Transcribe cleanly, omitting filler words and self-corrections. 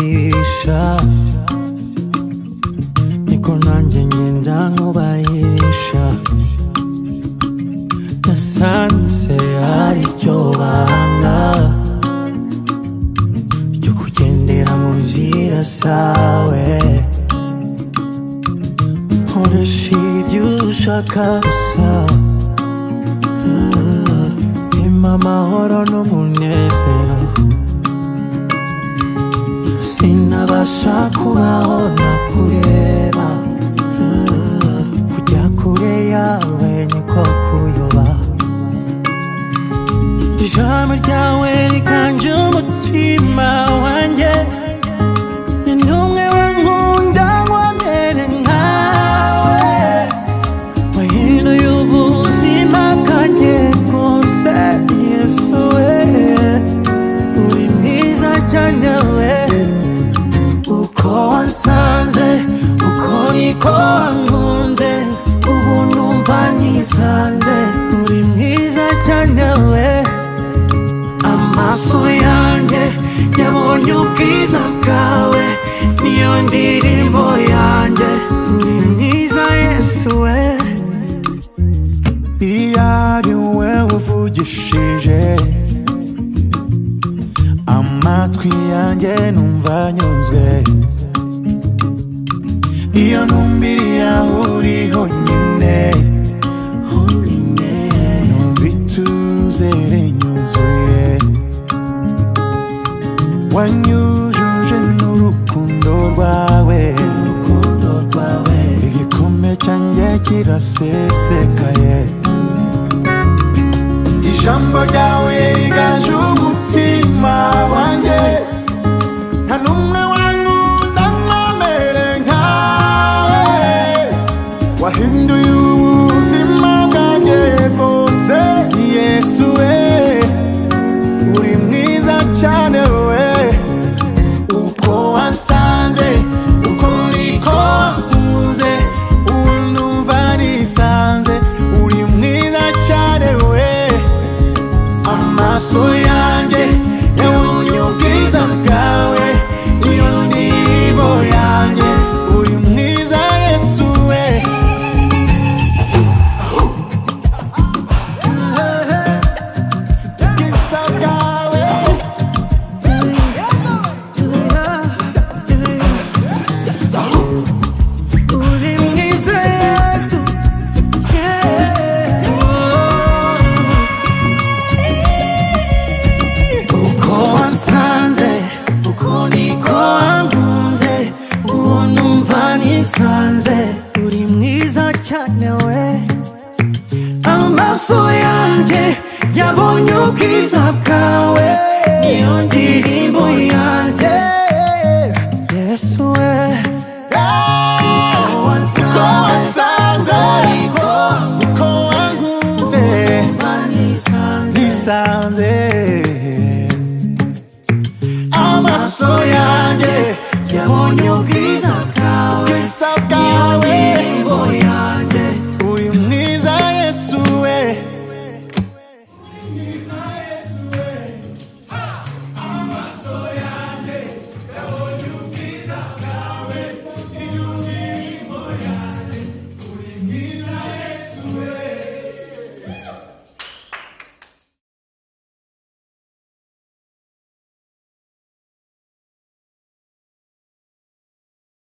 wigisha niko nanjye ngenda nkubahisha nasanze ari ryo banga ryo kugendera mu nzira zawe nkoresha ibyo ushaka gusa impa amahoro n'umunezero sinabasha kubaho nakureba kujya kure yawe niko kuyoba ijambo ryawe riganje umutima wanjye ni numwe wankunda wamere nkawe wahinduye ubuzima bwanjye bwose Yesu we uri mwiza cyane we uko wansanze uko niko wankunze ubu numva nisanze uri mwiza cyane we amaso yanjye yabonye ubwiza bwawe niyo ndirimbo yanjye uri mwiza Yesu we iyo ari wowe uvugishije amatwi yanjye numva anyuzwe iyo ntumbiriye aho uri honyine numva ituze rinyuzuye wanyujuje n'urukundo rwawe igikombe cyanjye kirasesekaye ijambo ryawe riganje umutima wanjye nta n'umwe wankunda nkamere nkawe wahinduye ubuzima bwanjye bwose Yesu we uri mwiza cyane we uko wansanze uko niko wankunze ubu numva nisanze uri mwiza cyane we amaso yanjye yabonye ubwiza bwawe iyo ndirimbo yanjye uri mwiza Yesu we ubwiza bwawe uri mwiza Yesu uko wansanze uko niko wankunze ubu numva nisanze uri mwiza cyane we amaso yanjye yabonye ubwiza bwawe niyo ndirimbo yanjye Yesu we